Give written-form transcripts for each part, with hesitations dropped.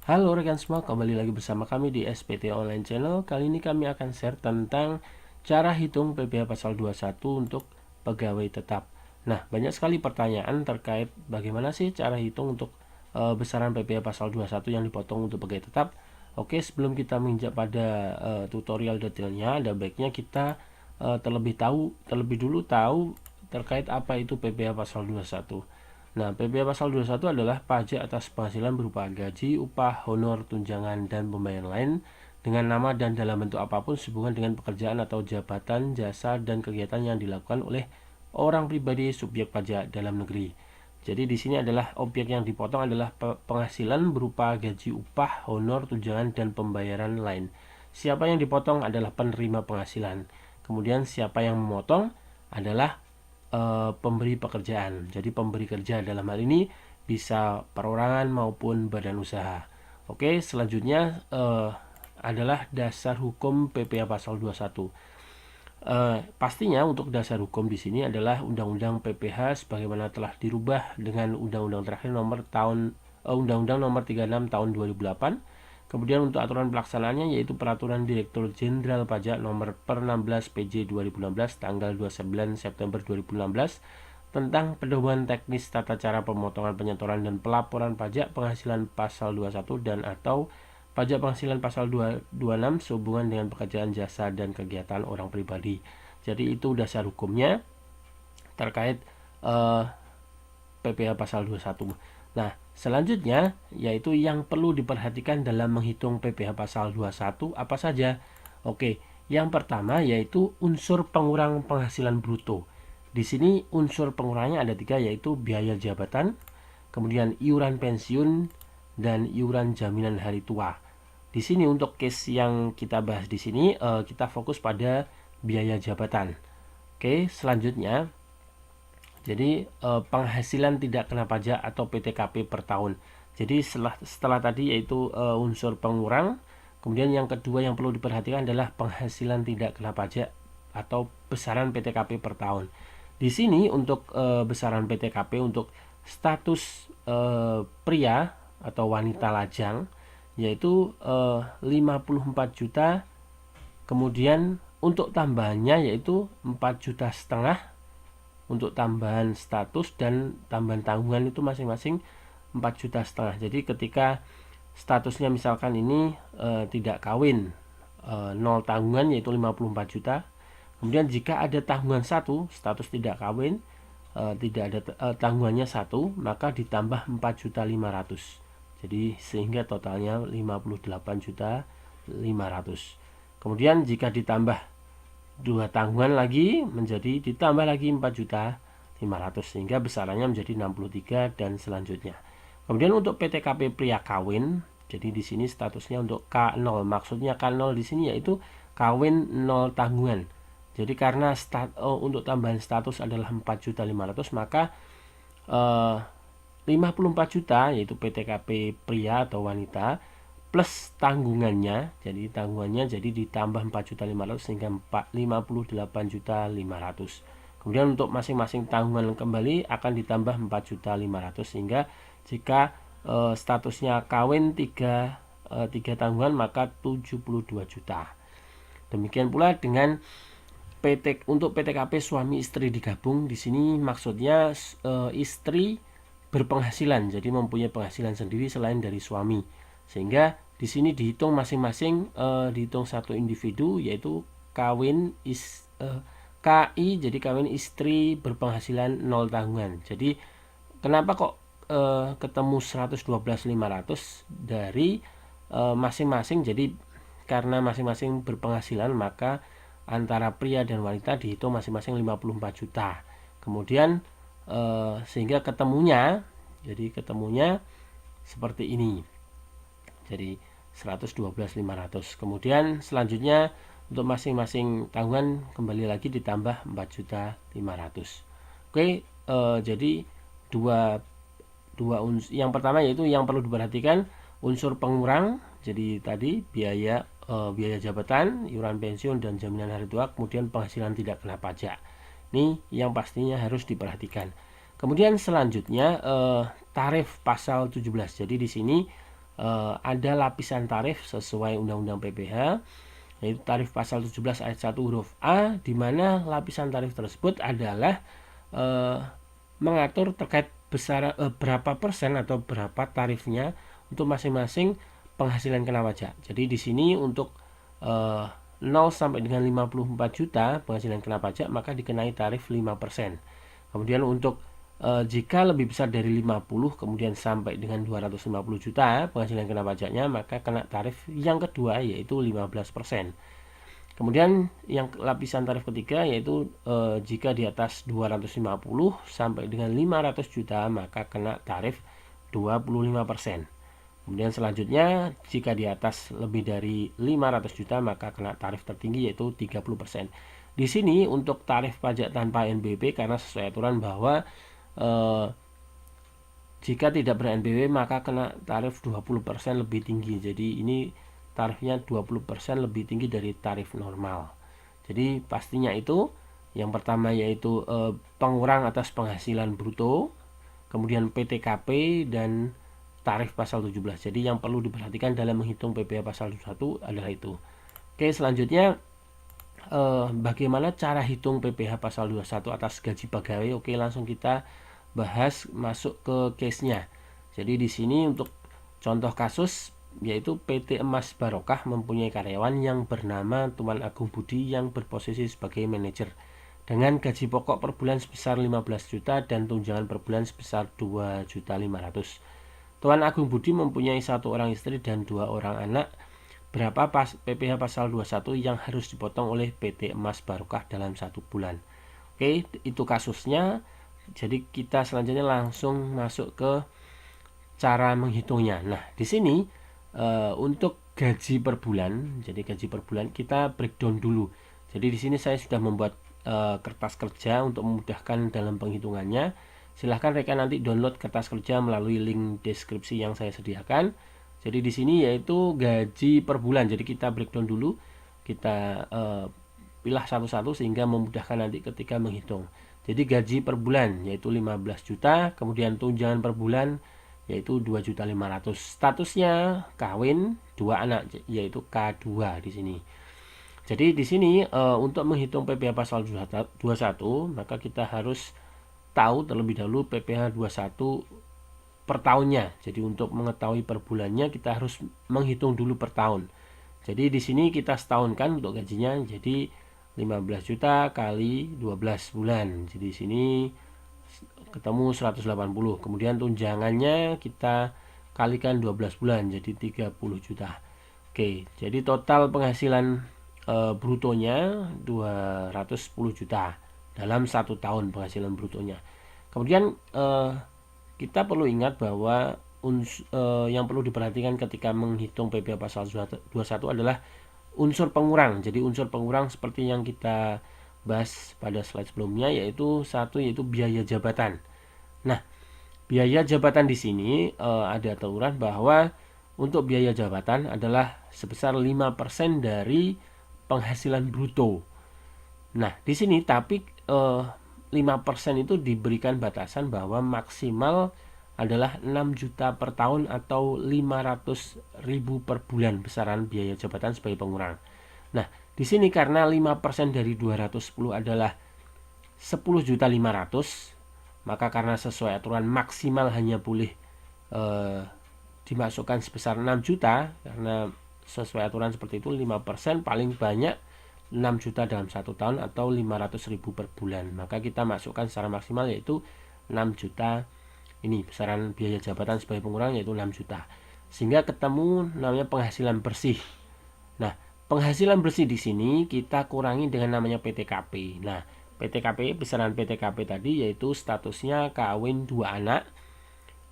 Halo rekan semua, kembali lagi bersama kami di SPT Online Channel. Kali ini kami akan share tentang cara hitung PPh pasal 21 untuk pegawai tetap. Nah, banyak sekali pertanyaan terkait bagaimana sih cara hitung untuk besaran PPh pasal 21 yang dipotong untuk pegawai tetap. Oke, sebelum kita menginjak pada tutorial detailnya, ada baiknya kita terlebih dulu tahu terkait apa itu PPh pasal 21. Nah, PPh pasal 21 adalah pajak atas penghasilan berupa gaji, upah, honor, tunjangan, dan pembayaran lain dengan nama dan dalam bentuk apapun sehubungan dengan pekerjaan atau jabatan, jasa, dan kegiatan yang dilakukan oleh orang pribadi subjek pajak dalam negeri. Jadi di sini adalah objek yang dipotong adalah penghasilan berupa gaji, upah, honor, tunjangan, dan pembayaran lain. Siapa yang dipotong adalah penerima penghasilan. Kemudian siapa yang memotong adalah pemberi pekerjaan. Jadi pemberi kerja dalam hal ini bisa perorangan maupun badan usaha. Oke, selanjutnya adalah dasar hukum PPh pasal 21. Pastinya untuk dasar hukum di sini adalah Undang-Undang PPh sebagaimana telah dirubah dengan Undang-Undang terakhir Undang-Undang nomor 36 tahun 2008. Kemudian untuk aturan pelaksanaannya yaitu Peraturan Direktur Jenderal Pajak nomor per 16 PJ 2016 tanggal 29 September 2016 tentang pedoman teknis tata cara pemotongan penyetoran dan pelaporan pajak penghasilan pasal 21 dan atau pajak penghasilan pasal 226 sehubungan dengan pekerjaan jasa dan kegiatan orang pribadi. Jadi itu dasar hukumnya terkait PPh pasal 21. Nah, selanjutnya yaitu yang perlu diperhatikan dalam menghitung PPh pasal 21 apa saja? Oke, yang pertama yaitu unsur pengurang penghasilan bruto. Di sini unsur pengurangnya ada 3 yaitu biaya jabatan, kemudian iuran pensiun dan iuran jaminan hari tua. Di sini untuk case yang kita bahas di sini kita fokus pada biaya jabatan. Oke, selanjutnya jadi penghasilan tidak kena pajak atau PTKP per tahun. Jadi setelah tadi yaitu unsur pengurang, kemudian yang kedua yang perlu diperhatikan adalah penghasilan tidak kena pajak atau besaran PTKP per tahun. Di sini untuk besaran PTKP untuk status pria atau wanita lajang yaitu 54 juta. Kemudian untuk tambahannya yaitu 4,5 juta untuk tambahan status dan tambahan tanggungan itu masing-masing 4,5 juta. Jadi ketika statusnya misalkan ini tidak kawin, 0 tanggungan yaitu 54 juta. Kemudian jika ada tanggungan 1, status tidak kawin, tidak ada tanggungannya 1, maka ditambah 4,5 juta. Jadi sehingga totalnya 58,5 juta. Kemudian jika ditambah 2 tanggungan lagi menjadi ditambah lagi 4,5 juta sehingga besarannya menjadi 63 dan selanjutnya. Kemudian untuk PTKP pria kawin, jadi di sini statusnya untuk K0. Maksudnya K0 di sini yaitu kawin 0 tanggungan. Jadi karena untuk tambahan status adalah 4,5 juta, maka 54 juta yaitu PTKP pria atau wanita plus tanggungannya, jadi tanggungannya jadi ditambah 4,5 juta sehingga 58,5 juta. Kemudian untuk masing-masing tanggungan kembali akan ditambah 4,5 juta sehingga jika statusnya kawin 3 tanggungan maka 72 juta. Demikian pula dengan untuk PTKP suami istri digabung. Di sini maksudnya istri berpenghasilan, jadi mempunyai penghasilan sendiri selain dari suami. Sehingga di sini dihitung masing-masing dihitung satu individu yaitu KI, jadi kawin istri berpenghasilan 0 tanggungan. Jadi kenapa kok ketemu 112.500 dari masing-masing? Jadi karena masing-masing berpenghasilan maka antara pria dan wanita dihitung masing-masing 54 juta. Kemudian sehingga ketemunya seperti ini. Jadi 112.500. Kemudian selanjutnya untuk masing-masing tanggungan kembali lagi ditambah 4,5 juta. Oke, jadi dua yang pertama yaitu yang perlu diperhatikan unsur pengurang. Jadi tadi biaya jabatan, iuran pensiun dan jaminan hari tua, kemudian penghasilan tidak kena pajak. Ini yang pastinya harus diperhatikan. Kemudian selanjutnya tarif pasal 17. Jadi di sini ada lapisan tarif sesuai Undang-Undang PPh, yaitu tarif pasal 17 ayat 1 huruf A, di mana lapisan tarif tersebut adalah mengatur terkait berapa persen atau berapa tarifnya untuk masing-masing penghasilan kena pajak. Jadi di sini untuk 0 sampai dengan 54 juta penghasilan kena pajak maka dikenai tarif 5%. Kemudian untuk jika lebih besar dari 50 kemudian sampai dengan 250 juta penghasilan kena pajaknya maka kena tarif yang kedua yaitu 15%. Kemudian yang lapisan tarif ketiga yaitu jika di atas 250 sampai dengan 500 juta maka kena tarif 25%. Kemudian selanjutnya jika di atas lebih dari 500 juta maka kena tarif tertinggi yaitu 30%. Di sini untuk tarif pajak tanpa NBP karena sesuai aturan bahwa jika tidak ber-NBP maka kena tarif 20% lebih tinggi. Jadi ini tarifnya 20% lebih tinggi dari tarif normal. Jadi pastinya itu yang pertama yaitu pengurang atas penghasilan bruto, kemudian PTKP dan tarif pasal 17. Jadi yang perlu diperhatikan dalam menghitung PPh pasal 21 adalah itu. Oke, selanjutnya bagaimana cara hitung PPh pasal 21 atas gaji pegawai? Oke, langsung kita bahas masuk ke case-nya. Jadi di sini untuk contoh kasus yaitu PT Emas Barokah mempunyai karyawan yang bernama Tuan Agung Budi yang berposisi sebagai manajer dengan gaji pokok per bulan sebesar 15 juta dan tunjangan per bulan sebesar 2.500.000. Tuan Agung Budi mempunyai 1 orang istri dan 2 orang anak. Berapa PPh pasal 21 yang harus dipotong oleh PT Emas Barokah dalam 1 bulan? Oke, itu kasusnya. Jadi kita selanjutnya langsung masuk ke cara menghitungnya. Nah, di sini untuk gaji per bulan, jadi gaji per bulan kita breakdown dulu. Jadi di sini saya sudah membuat kertas kerja untuk memudahkan dalam penghitungannya. Silahkan rekan nanti download kertas kerja melalui link deskripsi yang saya sediakan. Jadi di sini yaitu gaji per bulan. Jadi kita breakdown dulu, kita pilah satu-satu sehingga memudahkan nanti ketika menghitung. Jadi gaji per bulan yaitu 15 juta, kemudian tunjangan per bulan yaitu 2.500.000. Statusnya kawin, 2 anak yaitu K2 di sini. Jadi di sini untuk menghitung PPh pasal 21 maka kita harus tahu terlebih dahulu PPh 21 per tahunnya. Jadi untuk mengetahui per bulannya kita harus menghitung dulu per tahun. Jadi di sini kita setahunkan untuk gajinya. Jadi 15 juta kali 12 bulan. Jadi di sini ketemu 180. Kemudian tunjangannya kita kalikan 12 bulan jadi 30 juta. Oke, jadi total penghasilan brutonya 210 juta dalam 1 tahun penghasilan brutonya. Kemudian kita perlu ingat bahwa yang perlu diperhatikan ketika menghitung PPh pasal 21 adalah unsur pengurang. Jadi unsur pengurang seperti yang kita bahas pada slide sebelumnya yaitu yaitu biaya jabatan. Nah, biaya jabatan di sini ada aturan bahwa untuk biaya jabatan adalah sebesar 5% dari penghasilan bruto. Nah, di sini tapi 5% itu diberikan batasan bahwa maksimal adalah 6 juta per tahun atau 500.000 per bulan besaran biaya jabatan sebagai pengurang. Nah, di sini karena 5% dari 210 adalah 10.500.000, maka karena sesuai aturan maksimal hanya boleh dimasukkan sebesar 6 juta karena sesuai aturan seperti itu 5% paling banyak 6 juta dalam 1 tahun atau 500.000 per bulan. Maka kita masukkan secara maksimal yaitu 6 juta ini besaran biaya jabatan sebagai pengurang yaitu 6 juta. Sehingga ketemu namanya penghasilan bersih. Nah, penghasilan bersih di sini kita kurangi dengan namanya PTKP. Nah, PTKP besaran PTKP tadi yaitu statusnya kawin 2 anak.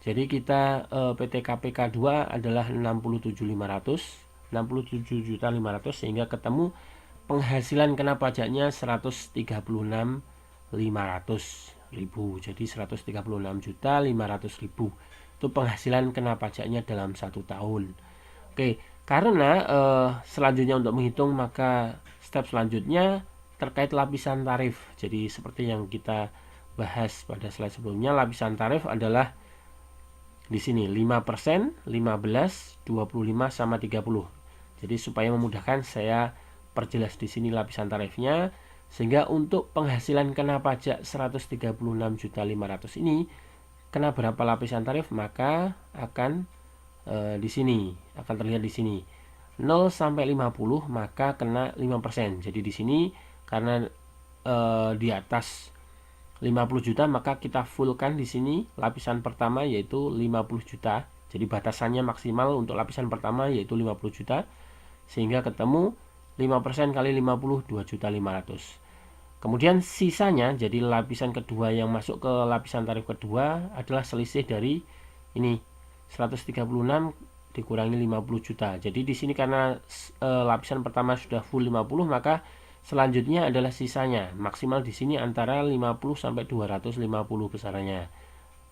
Jadi kita PTKP K2 adalah 67.500, 67.500 sehingga ketemu penghasilan kena pajaknya 136.500.000. Jadi 136.500.000 itu penghasilan kena pajaknya dalam 1 tahun. Oke, karena selanjutnya untuk menghitung maka step selanjutnya terkait lapisan tarif. Jadi seperti yang kita bahas pada slide sebelumnya, lapisan tarif adalah di sini 5%, 15, 25 sama 30. Jadi supaya memudahkan saya perjelas di sini lapisan tarifnya, sehingga untuk penghasilan kena pajak 136.500.000 ini kena berapa lapisan tarif, maka akan di sini akan terlihat di sini 0 sampai 50 maka kena 5%. Jadi di sini karena di atas 50 juta maka kita fullkan di sini lapisan pertama yaitu 50 juta. Jadi batasannya maksimal untuk lapisan pertama yaitu 50 juta, sehingga ketemu 5% kali 50 2.500.000. Kemudian sisanya, jadi lapisan kedua yang masuk ke lapisan tarif kedua adalah selisih dari ini 136 dikurangi 50 juta. Jadi di sini karena lapisan pertama sudah full 50, maka selanjutnya adalah sisanya. Maksimal di sini antara 50 sampai 250 besarannya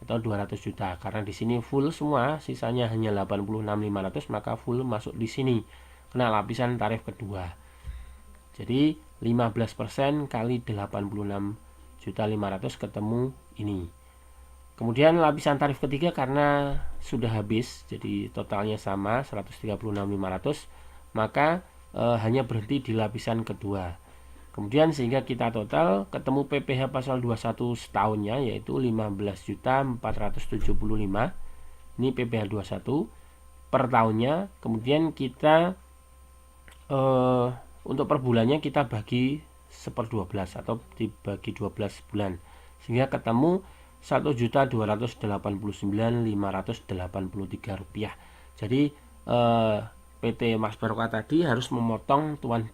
atau 200 juta. Karena di sini full semua, sisanya hanya 86.500, maka full masuk di sini. Kena lapisan tarif kedua. Jadi 15% kali 86.500.000 ketemu ini. Kemudian lapisan tarif ketiga karena sudah habis, jadi totalnya sama 136.500, maka hanya berhenti di lapisan kedua. Kemudian sehingga kita total ketemu PPh pasal 21 setahunnya yaitu 15.475. Ini PPh 21 per tahunnya. Kemudian kita untuk per bulannya kita bagi 1/12 atau dibagi 12 bulan, sehingga ketemu Rp1.289.583. Jadi PT Mas Barokah tadi harus memotong Tuan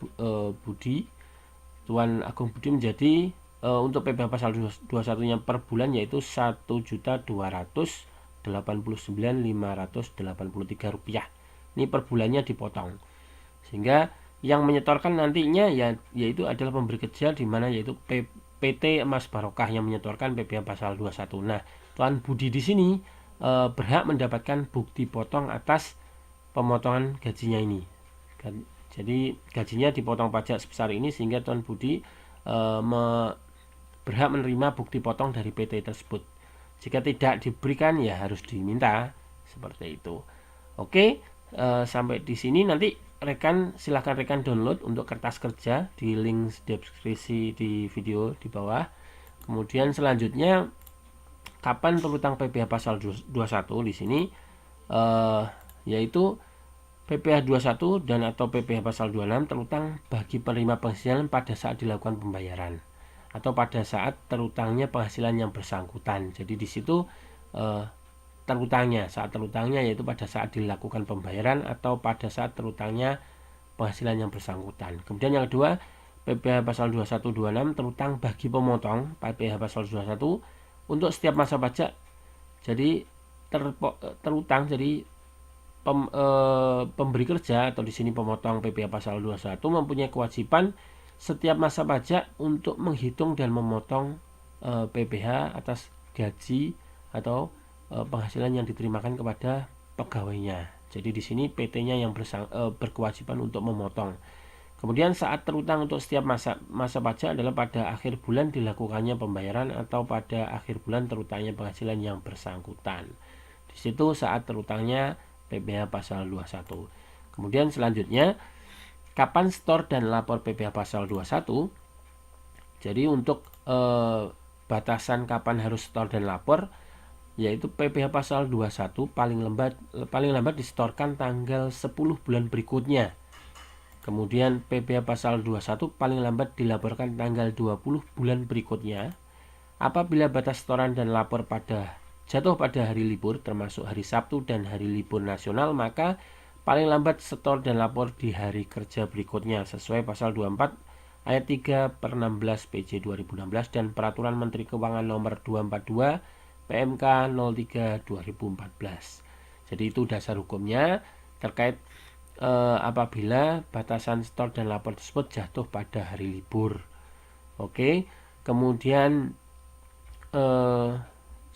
Agung Budi menjadi untuk PPh pasal 21 nya per bulan yaitu Rp1.289.583. Ini per bulannya dipotong, sehingga yang menyetorkan nantinya yaitu adalah pemberi kerja, di mana yaitu PT Mas Barokah yang menyetorkan PPh pasal 21. Nah, Tuan Budi di sini berhak mendapatkan bukti potong atas pemotongan gajinya ini. Jadi gajinya dipotong pajak sebesar ini, sehingga Tuan Budi berhak menerima bukti potong dari PT tersebut. Jika tidak diberikan ya harus diminta, seperti itu. Oke, sampai di sini. Nanti silahkan rekan download untuk kertas kerja di link deskripsi di video di bawah. Kemudian selanjutnya kapan terutang PPh pasal 21 di sini yaitu PPh 21 dan atau PPh pasal 26 terutang bagi penerima penghasilan pada saat dilakukan pembayaran atau pada saat terutangnya penghasilan yang bersangkutan. Jadi di situ saat terutangnya yaitu pada saat dilakukan pembayaran atau pada saat terutangnya penghasilan yang bersangkutan. Kemudian yang kedua, PPh pasal 2126 terutang bagi pemotong PPh pasal 21 untuk setiap masa pajak. Jadi terutang, jadi pemberi kerja atau di sini pemotong PPh pasal 21 mempunyai kewajiban setiap masa pajak untuk menghitung dan memotong PPh atas gaji atau penghasilan yang diterimakan kepada pegawainya. Jadi di sini PT-nya yang berkewajiban untuk memotong. Kemudian saat terutang untuk setiap masa pajak adalah pada akhir bulan dilakukannya pembayaran atau pada akhir bulan terutangnya penghasilan yang bersangkutan. Di situ saat terutangnya PPh pasal 21. Kemudian selanjutnya kapan setor dan lapor PPh pasal 21. Jadi untuk batasan kapan harus setor dan lapor yaitu PPh pasal 21 paling lambat disetorkan tanggal 10 bulan berikutnya. Kemudian PPh pasal 21 paling lambat dilaporkan tanggal 20 bulan berikutnya. Apabila batas setoran dan lapor jatuh pada hari libur termasuk hari Sabtu dan hari libur nasional, maka paling lambat setor dan lapor di hari kerja berikutnya sesuai pasal 24 ayat 3/16 PJ 2016 dan Peraturan Menteri Keuangan nomor 242 PMK 03 2014. Jadi itu dasar hukumnya terkait apabila batasan setor dan lapor tersebut jatuh pada hari libur. Oke, kemudian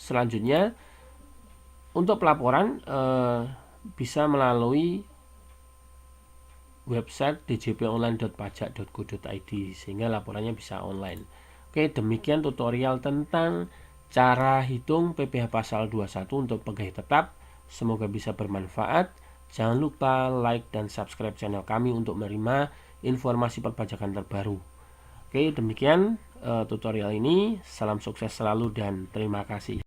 selanjutnya untuk pelaporan bisa melalui website djponline.pajak.go.id sehingga laporannya bisa online. Oke, demikian tutorial tentang cara hitung PPh pasal 21 untuk pegawai tetap. Semoga bisa bermanfaat. Jangan lupa like dan subscribe channel kami untuk menerima informasi perpajakan terbaru. Oke, demikian tutorial ini. Salam sukses selalu dan terima kasih.